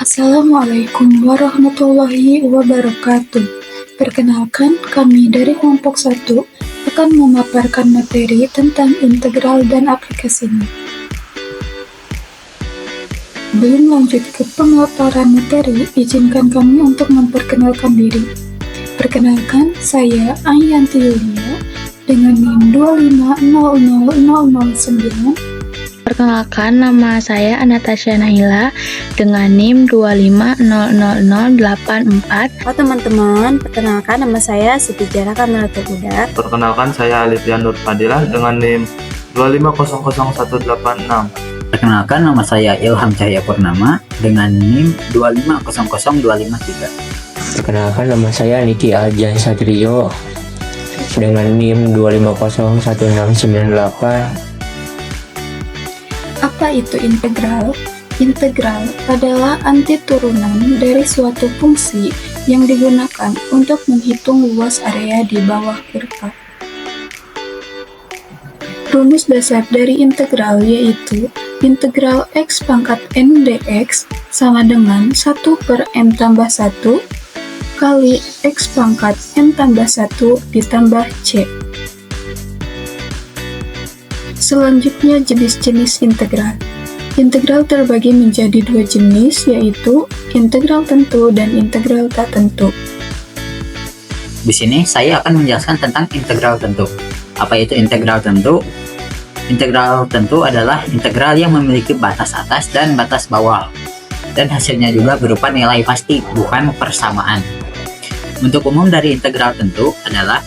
Assalamualaikum warahmatullahi wabarakatuh. Perkenalkan, kami dari kelompok 1 akan memaparkan materi tentang integral dan aplikasinya. Belum lanjut ke pemaparan materi, izinkan kami untuk memperkenalkan diri. Perkenalkan, saya Ayanti Yulia dengan NIM 2500009. Perkenalkan, nama saya Anastasia Nahila dengan NIM 2500084. Halo teman-teman, perkenalkan nama saya Siti Jara Kamalatul Huda. Perkenalkan, saya Alifian Nur Fadilah dengan NIM 2500186. Perkenalkan, nama saya Ilham Cahya Purnama dengan NIM 2500253. Perkenalkan, nama saya Niki Aljan Satrio dengan NIM 2501698. Apa itu integral? Integral adalah antiturunan dari suatu fungsi yang digunakan untuk menghitung luas area di bawah kurva. Rumus dasar dari integral yaitu integral x pangkat n dx sama dengan 1/n tambah 1 kali x pangkat n tambah 1 ditambah c. Selanjutnya, jenis-jenis integral. Integral terbagi menjadi dua jenis, yaitu integral tentu dan integral tak tentu. Di sini saya akan menjelaskan tentang integral tentu. Apa itu integral tentu? Integral tentu adalah integral yang memiliki batas atas dan batas bawah, dan hasilnya juga berupa nilai pasti, bukan persamaan. Untuk umum dari integral tentu adalah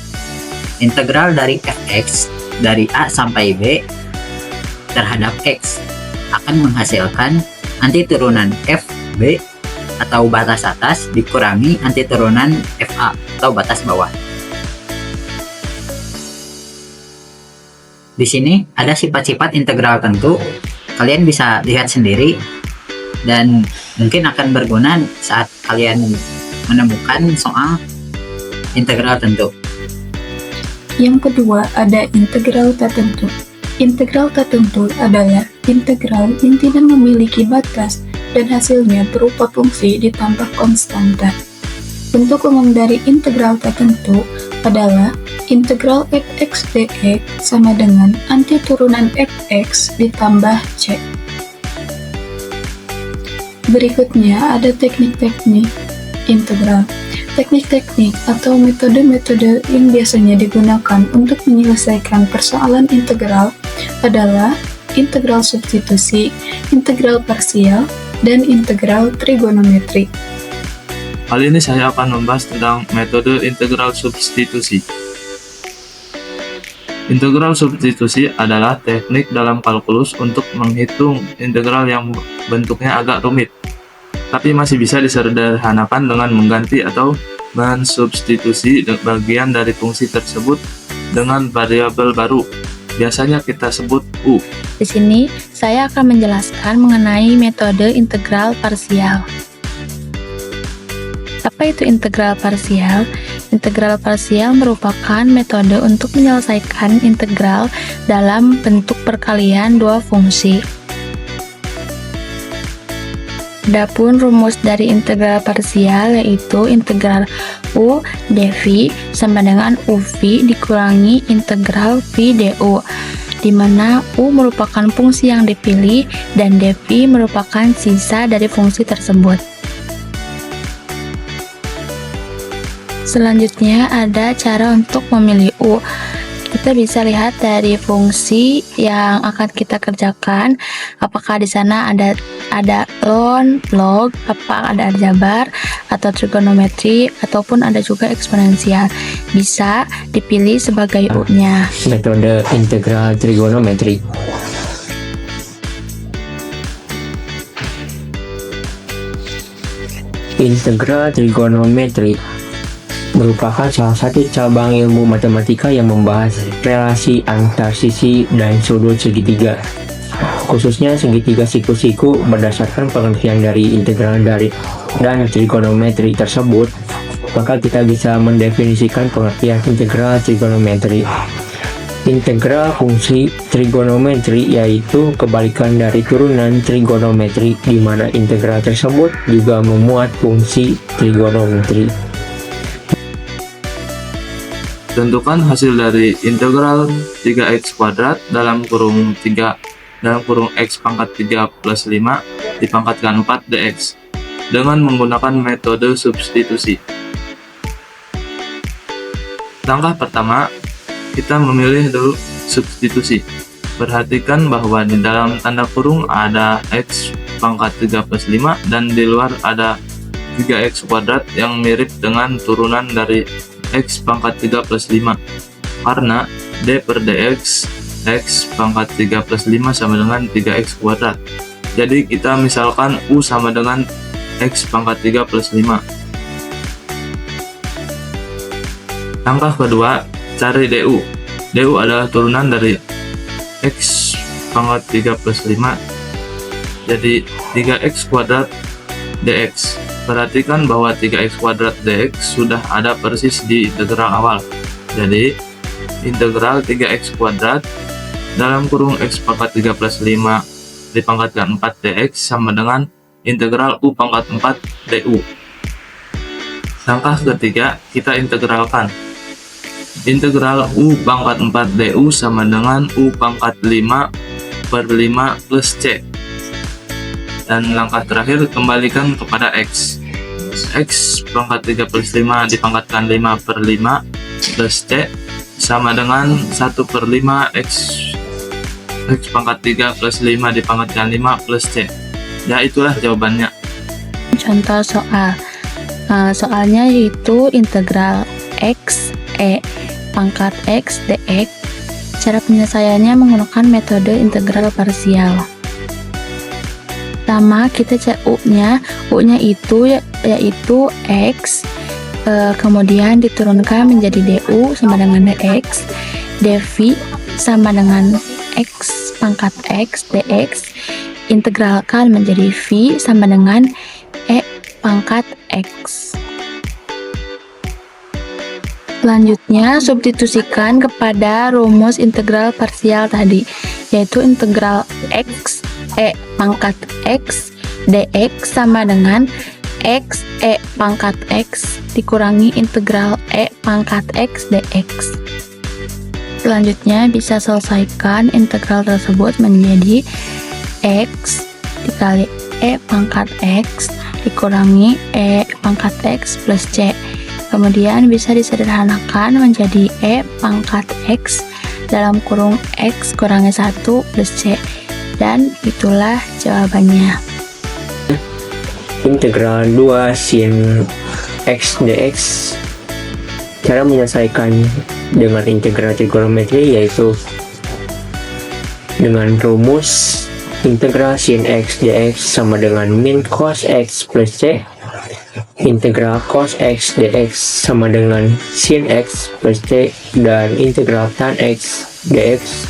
integral dari fx dari A sampai B terhadap X akan menghasilkan antiturunan FB atau batas atas dikurangi antiturunan FA atau batas bawah. Di sini ada sifat-sifat integral tentu, kalian bisa lihat sendiri dan mungkin akan berguna saat kalian menemukan soal integral tentu. Yang kedua, ada integral tak tentu. Integral tak tentu adalah integral yang tidak memiliki batas dan hasilnya berupa fungsi ditambah konstanta. Bentuk umum dari integral tak tentu adalah integral fx dx sama dengan antiturunan fx ditambah c. Berikutnya ada teknik-teknik integral. Teknik-teknik atau metode-metode yang biasanya digunakan untuk menyelesaikan persoalan integral adalah integral substitusi, integral parsial, dan integral trigonometri. Kali ini saya akan membahas tentang metode integral substitusi. Integral substitusi adalah teknik dalam kalkulus untuk menghitung integral yang bentuknya agak rumit, tapi masih bisa disederhanakan dengan mengganti atau mensubstitusi bagian dari fungsi tersebut dengan variabel baru. Biasanya kita sebut U. Di sini saya akan menjelaskan mengenai metode integral parsial. Apa itu integral parsial? Integral parsial merupakan metode untuk menyelesaikan integral dalam bentuk perkalian dua fungsi. Adapun rumus dari integral parsial yaitu integral U dv sama dengan UV dikurangi integral V du, di mana U merupakan fungsi yang dipilih dan dv merupakan sisa dari fungsi tersebut. Selanjutnya ada cara untuk memilih U. Kita bisa lihat dari fungsi yang akan kita kerjakan, apakah di sana ada ln, log, apa ada aljabar atau trigonometri, ataupun ada juga eksponensial. Bisa dipilih sebagai U-nya. Metode integral trigonometri. Integral trigonometri merupakan salah satu cabang ilmu matematika yang membahas relasi antar sisi dan sudut segitiga, khususnya segitiga siku-siku. Berdasarkan pengertian dari integral dari dan trigonometri tersebut, maka kita bisa mendefinisikan pengertian integral trigonometri. Integral fungsi trigonometri yaitu kebalikan dari turunan trigonometri, di mana integral tersebut juga memuat fungsi trigonometri. Tentukan hasil dari integral 3x kuadrat dalam kurung x pangkat 3 plus 5 dipangkatkan 4 dx dengan menggunakan metode substitusi. Langkah pertama, kita memilih dulu substitusi. Perhatikan bahwa di dalam tanda kurung ada x pangkat 3 plus 5 dan di luar ada 3x kuadrat yang mirip dengan turunan dari x pangkat 3 plus 5. Karena d per dx x pangkat 3 plus 5 sama dengan 3x kuadrat. Jadi kita misalkan u sama dengan x pangkat 3 plus 5. Langkah kedua, cari du. Du adalah turunan dari x pangkat 3 plus 5, jadi 3x kuadrat dx. Perhatikan bahwa 3x kuadrat dx sudah ada persis di integral awal. Jadi integral 3x kuadrat dalam kurung x pangkat 3 plus 5 dipangkatkan 4 dx sama dengan integral u pangkat 4 du. Langkah ketiga, kita integralkan. Integral u pangkat 4 du sama dengan u pangkat 5 per 5 plus c. Dan langkah terakhir, kembalikan kepada x. X pangkat 3 plus 5 dipangkatkan 5 per 5 plus c sama dengan 1 per 5 x pangkat 3 plus 5 dipangkatkan 5 plus c. Ya, itulah jawabannya. Contoh soal. Soalnya yaitu integral x pangkat x dx. Cara penyelesaiannya menggunakan metode integral parsial. Pertama, kita cek u-nya itu yaitu x, kemudian diturunkan menjadi du sama dengan dx, dv sama dengan x pangkat x dx, integralkan menjadi v sama dengan e pangkat x. Selanjutnya, substitusikan kepada rumus integral parsial tadi, yaitu integral x pangkat x dx sama dengan x pangkat x dikurangi integral pangkat x dx. Selanjutnya, bisa selesaikan integral tersebut menjadi x dikali pangkat x dikurangi pangkat x plus c. Kemudian bisa disederhanakan menjadi pangkat x dalam kurung x kurangi 1 plus c. Dan itulah jawabannya. Integral 2 sin x dx. Cara menyelesaikan dengan integral trigonometri yaitu dengan rumus integral sin x dx sama dengan min cos x plus c. Integral cos x dx sama dengan sin x plus c, dan integral tan x dx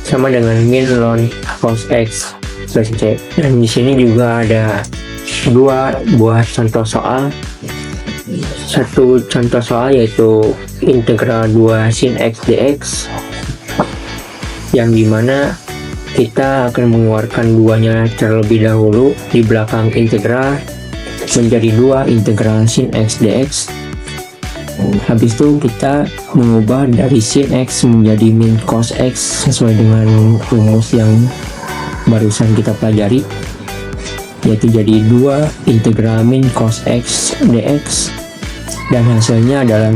sama dengan min ln cos x plus c. Dan di sini juga ada dua buah contoh soal. Satu contoh soal yaitu integral 2 sin x dx, yang dimana kita akan mengeluarkan duanya terlebih dahulu di belakang integral menjadi 2 integral sin x dx. Habis itu kita mengubah dari sin x menjadi min cos x sesuai dengan rumus yang barusan kita pelajari, yaitu jadi 2 integral min cos x dx, dan hasilnya adalah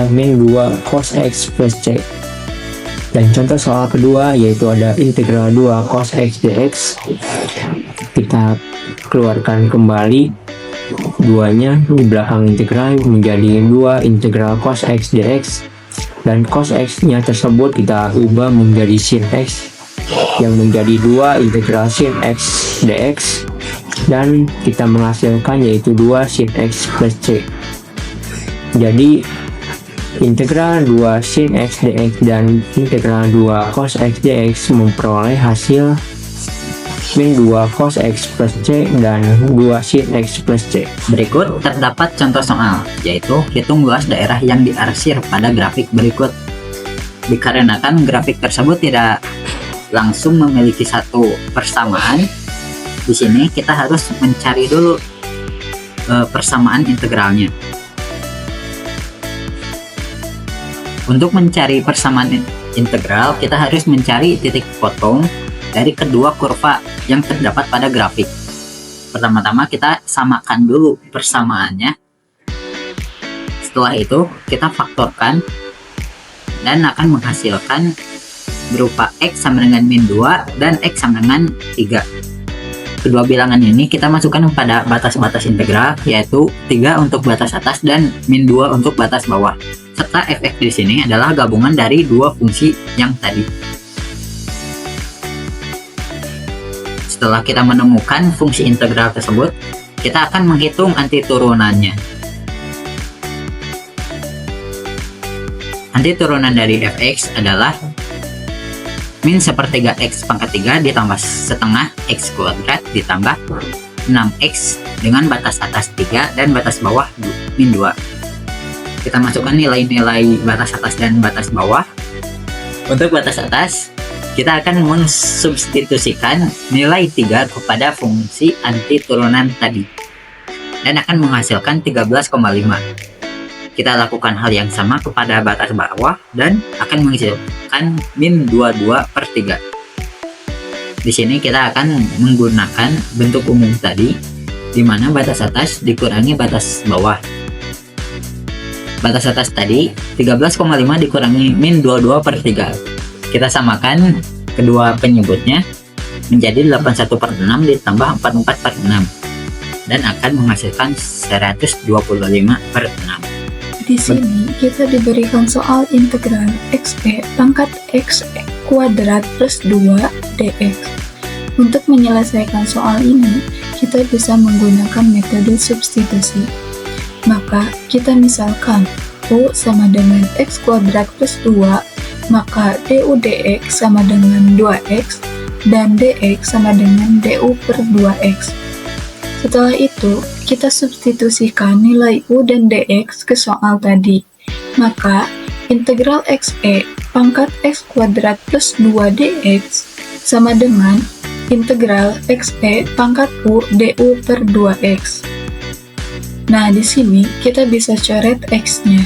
min 2 cos x plus c. Dan contoh soal kedua yaitu ada integral 2 cos x dx. Kita keluarkan kembali duanya di belakang integral menjadi 2 integral cos x dx, dan cos x nya tersebut kita ubah menjadi sin x yang menjadi 2 integral sin x dx, dan kita menghasilkan yaitu 2 sin x plus c. Jadi integral 2 sin x dx dan integral 2 cos x dx memperoleh hasil min 2 cos X plus C dan 2 sin X plus C. Berikut terdapat contoh soal, yaitu hitung luas daerah yang diarsir pada grafik berikut. Dikarenakan grafik tersebut tidak langsung memiliki satu persamaan, di sini kita harus mencari dulu persamaan integralnya. Untuk mencari persamaan integral, kita harus mencari titik potong dari kedua kurva yang terdapat pada grafik. Pertama-tama kita samakan dulu persamaannya. Setelah itu kita faktorkan dan akan menghasilkan berupa X sama dengan min 2 dan X sama dengan 3. Kedua bilangan ini kita masukkan pada batas-batas integral, yaitu 3 untuk batas atas dan min 2 untuk batas bawah. Serta fx di sini adalah gabungan dari dua fungsi yang tadi. Setelah kita menemukan fungsi integral tersebut, kita akan menghitung antiturunannya. Antiturunan dari fx adalah min sepertiga x pangkat 3 ditambah setengah x kuadrat ditambah 6x dengan batas atas 3 dan batas bawah min 2. Kita masukkan nilai-nilai batas atas dan batas bawah. Untuk batas atas, kita akan mensubstitusikan nilai 3 kepada fungsi antiturunan tadi dan akan menghasilkan 13,5. Kita lakukan hal yang sama kepada batas bawah dan akan menghasilkan min 22/3. Di sini kita akan menggunakan bentuk umum tadi, di mana batas atas dikurangi batas bawah. Batas atas tadi 13,5 dikurangi min 22/3. Kita samakan kedua penyebutnya menjadi 81/6 ditambah 44/6 dan akan menghasilkan 125/6. Di sini kita diberikan soal integral xe pangkat x kuadrat plus 2 dx. Untuk menyelesaikan soal ini, kita bisa menggunakan metode substitusi. Maka kita misalkan U sama dengan x kuadrat plus 2, maka du dx sama dengan 2x dan dx sama dengan du per 2x. Setelah itu, kita substitusikan nilai U dan dx ke soal tadi. Maka, integral xe pangkat x kuadrat plus 2 dx sama dengan integral xe pangkat U du per 2x. Nah, di sini kita bisa coret x-nya.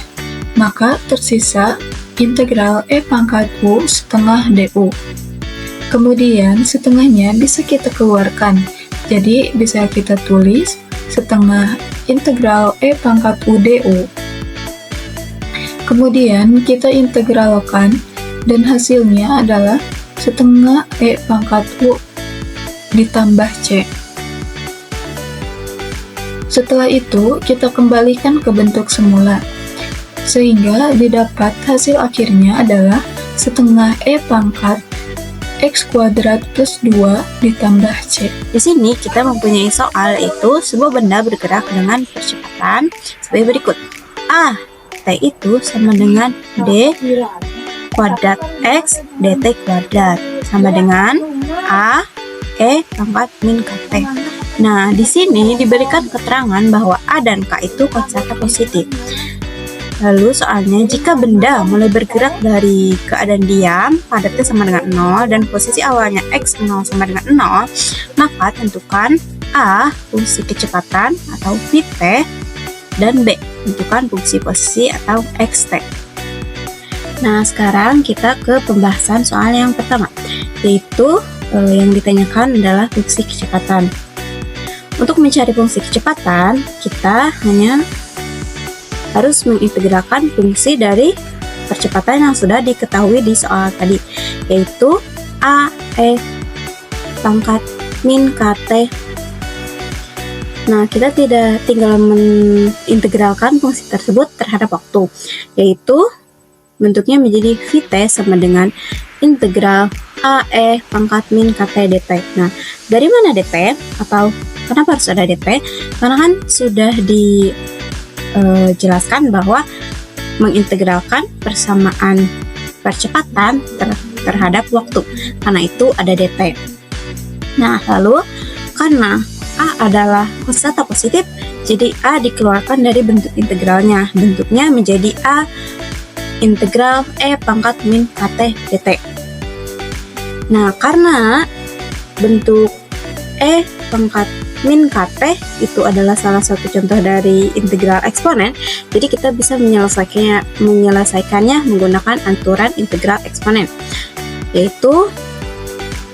Maka tersisa integral e pangkat U setengah du. Kemudian setengahnya bisa kita keluarkan. Jadi bisa kita tulis setengah integral e pangkat U du. Kemudian kita integralkan dan hasilnya adalah setengah e pangkat U ditambah c. Setelah itu kita kembalikan ke bentuk semula, sehingga didapat hasil akhirnya adalah setengah e pangkat x kuadrat plus 2 ditambah c. Di sini kita mempunyai soal, yaitu sebuah benda bergerak dengan percepatan sebagai berikut. A, t itu sama dengan d kuadrat x dt kuadrat sama dengan a e pangkat min kt. Nah, di sini diberikan keterangan bahwa a dan k itu konstanta positif. Lalu soalnya, jika benda mulai bergerak dari keadaan diam pada t sama dengan 0 dan posisi awalnya x0 sama dengan 0, maka tentukan a fungsi kecepatan atau vt dan b tentukan fungsi posisi atau xt. Nah, sekarang kita ke pembahasan soal yang pertama, yaitu yang ditanyakan adalah fungsi kecepatan. Untuk mencari fungsi kecepatan, kita hanya harus mengintegralkan fungsi dari percepatan yang sudah diketahui di soal tadi, yaitu a e pangkat min kt. Nah, kita tinggal mengintegralkan fungsi tersebut terhadap waktu, yaitu bentuknya menjadi vt sama dengan integral a e pangkat min kt dt. Nah, dari mana dt atau kenapa harus ada dt? Karena kan sudah dijelaskan bahwa mengintegralkan persamaan percepatan terhadap waktu. Karena itu ada dt. Nah, lalu karena A adalah kosakata positif, jadi A dikeluarkan dari bentuk integralnya. Bentuknya menjadi A integral E pangkat min KT dt. Nah, karena bentuk E pangkat min KT itu adalah salah satu contoh dari integral eksponen, jadi kita bisa menyelesaikannya menggunakan aturan integral eksponen, yaitu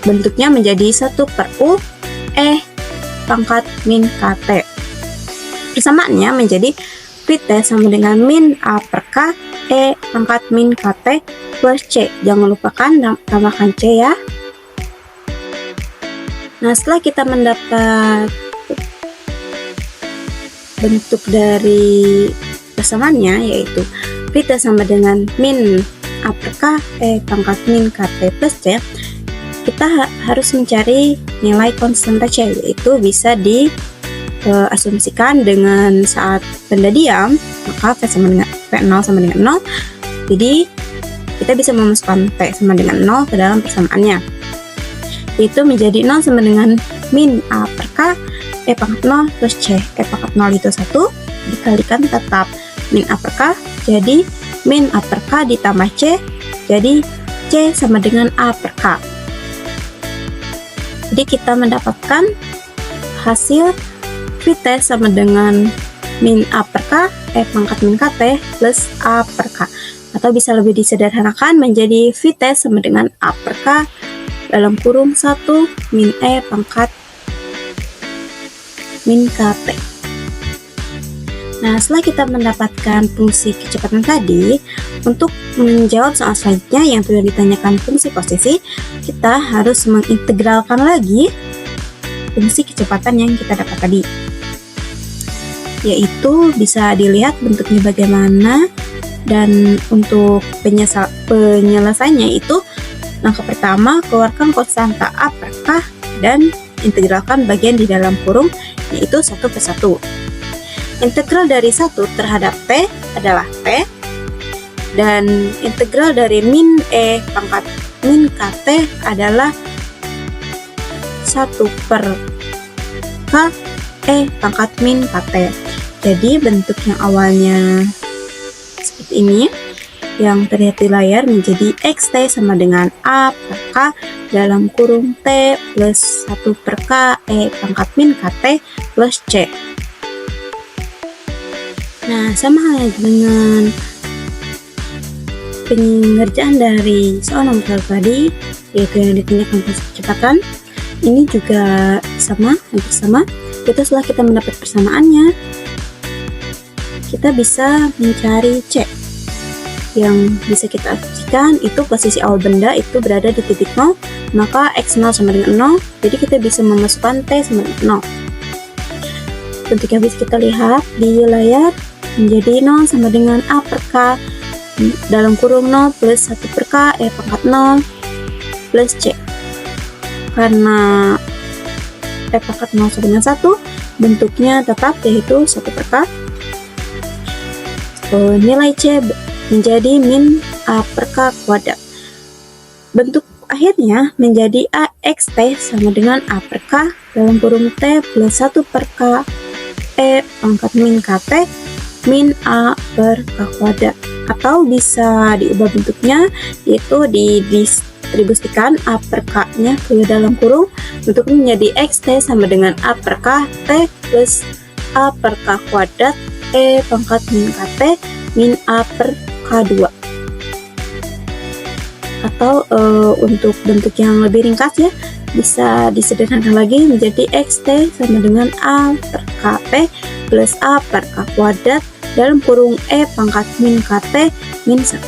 bentuknya menjadi 1/U E pangkat min KT. Persamaannya menjadi Vt sama dengan min A per K E pangkat min KT plus C. Jangan lupakan tambahkan C ya. Nah, setelah kita mendapat bentuk dari persamaannya, yaitu Vt sama dengan min A per K E pangkat min KT plus C, kita harus mencari nilai konstanta C, yaitu bisa diasumsikan dengan saat benda diam, maka V0 sama dengan 0. Jadi kita bisa memasukkan P sama dengan 0 ke dalam persamaannya, yaitu menjadi 0 sama dengan min A per K E pangkat 0 plus C. E pangkat 0 itu 1, dikalikan tetap min A per K, jadi min A per K ditambah C, jadi C sama dengan A per K. Jadi kita mendapatkan hasil Vt sama dengan min A per K E pangkat min KT plus A per K, atau bisa lebih disederhanakan menjadi Vt sama dengan A per K dalam kurung 1 min E pangkat min KT. Nah, setelah kita mendapatkan fungsi kecepatan tadi, untuk menjawab soal selanjutnya yang sudah ditanyakan fungsi posisi, kita harus mengintegralkan lagi fungsi kecepatan yang kita dapat tadi, yaitu bisa dilihat bentuknya bagaimana. Dan untuk penyelesaiannya itu, langkah pertama, keluarkan konstanta A per K dan integralkan bagian di dalam kurung, yaitu 1/1. Integral dari 1 terhadap P adalah P, dan integral dari min E pangkat min KT adalah 1 per K E pangkat min KT. Jadi bentuk yang awalnya seperti ini, yang terlihat di layar, menjadi XT sama dengan A per K dalam kurung T plus 1 per K E pangkat min KT plus C. Nah, sama halnya dengan pengerjaan dari soal nomor 1 tadi, yaitu yang ditanyakan fungsi kecepatan, ini juga hampir sama. Setelah kita mendapat persamaannya, kita bisa mencari C, yang bisa kita asumsikan itu posisi awal benda itu berada di titik 0, maka X0 sama dengan 0, jadi kita bisa memasukkan T sama dengan 0. Bentuknya bisa kita lihat di layar, menjadi 0 sama dengan A per K dalam kurung 0 plus 1 per K E pangkat 0 plus C. Karena E pangkat 0 sama dengan 1, bentuknya tetap, yaitu 1 per K. Nilai C menjadi min A per K kuadrat. Bentuk akhirnya menjadi AXT sama dengan A per K dalam kurung T plus 1 per K E pangkat min KT min A per K kuadrat, atau bisa diubah bentuknya, yaitu didistribusikan A per K nya ke dalam kurung, bentuknya menjadi XT sama dengan A per K T plus A per K kuadrat E pangkat min KT min A per K2. Atau untuk bentuk yang lebih ringkas ya, bisa disederhanakan lagi menjadi XT sama dengan A per KT plus A per K kuadrat dalam kurung E pangkat min KT min 1.